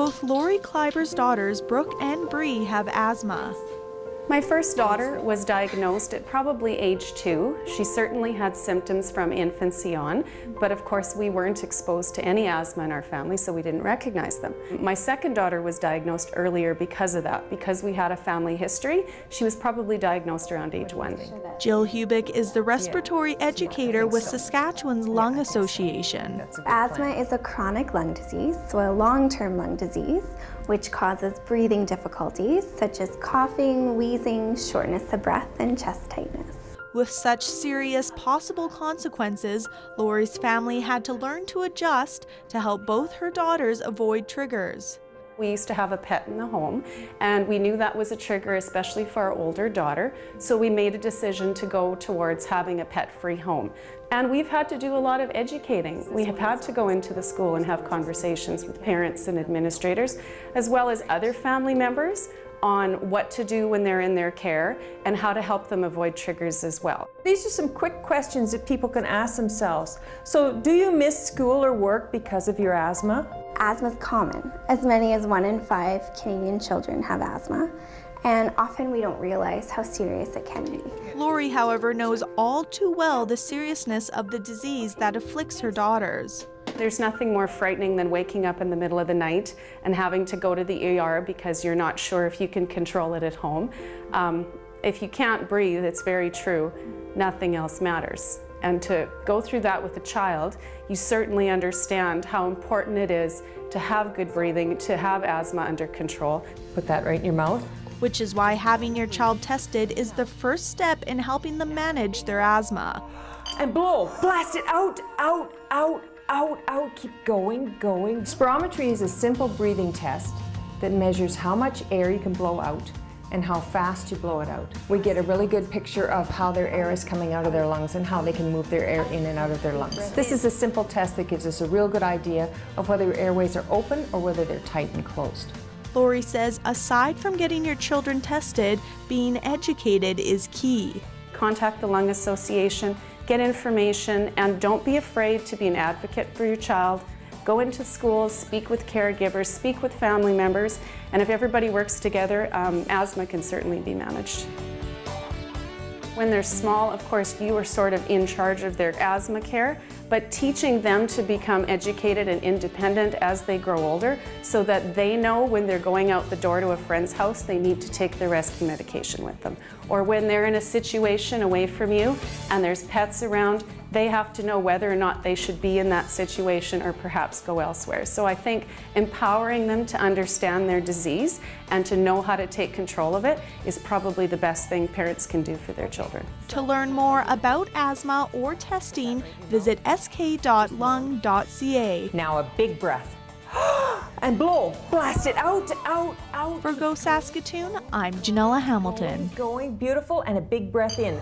Both Lori Kleiber's daughters, Brooke and Bree, have asthma. My first daughter was diagnosed at probably age 2. She certainly had symptoms from infancy on, but of course we weren't exposed to any asthma in our family, so we didn't recognize them. My second daughter was diagnosed earlier because of that. Because we had a family history, she was probably diagnosed around age 1. Jill Hubick is the respiratory educator with Saskatchewan's Lung Association. Asthma is a chronic lung disease, so a long-term lung disease, which causes breathing difficulties such as coughing, wheezing, shortness of breath, and chest tightness. With such serious possible consequences, Lori's family had to learn to adjust to help both her daughters avoid triggers. We used to have a pet in the home, and we knew that was a trigger, especially for our older daughter, so we made a decision to go towards having a pet-free home. And we've had to do a lot of educating. We have had to go into the school and have conversations with parents and administrators, as well as other family members, on what to do when they're in their care and how to help them avoid triggers as well. These are some quick questions that people can ask themselves. So, do you miss school or work because of your asthma? Asthma is common. As many as 1 in 5 Canadian children have asthma, and often we don't realize how serious it can be. Lori, however, knows all too well the seriousness of the disease that afflicts her daughters. There's nothing more frightening than waking up in the middle of the night and having to go to the ER because you're not sure if you can control it at home. If you can't breathe, it's very true, nothing else matters. And to go through that with a child, you certainly understand how important it is to have good breathing, to have asthma under control. Put that right in your mouth. Which is why having your child tested is the first step in helping them manage their asthma. And blow, blast it out, out, out, out, out, keep going, going. Spirometry is a simple breathing test that measures how much air you can blow out and how fast you blow it out. We get a really good picture of how their air is coming out of their lungs and how they can move their air in and out of their lungs. This is a simple test that gives us a real good idea of whether your airways are open or whether they're tight and closed. Lori says aside from getting your children tested, being educated is key. Contact the Lung Association, get information, and don't be afraid to be an advocate for your child. Go into schools, speak with caregivers, speak with family members, and if everybody works together, asthma can certainly be managed. When they're small, of course, you are sort of in charge of their asthma care, but teaching them to become educated and independent as they grow older so that they know when they're going out the door to a friend's house, they need to take their rescue medication with them. Or when they're in a situation away from you and there's pets around, they have to know whether or not they should be in that situation or perhaps go elsewhere. So I think empowering them to understand their disease and to know how to take control of it is probably the best thing parents can do for their children. To learn more about asthma or testing, visit sk.lung.ca. Now a big breath. And blow, blast it out, out, out. For Go Saskatoon, I'm Janella Hamilton. Going, beautiful, and a big breath in.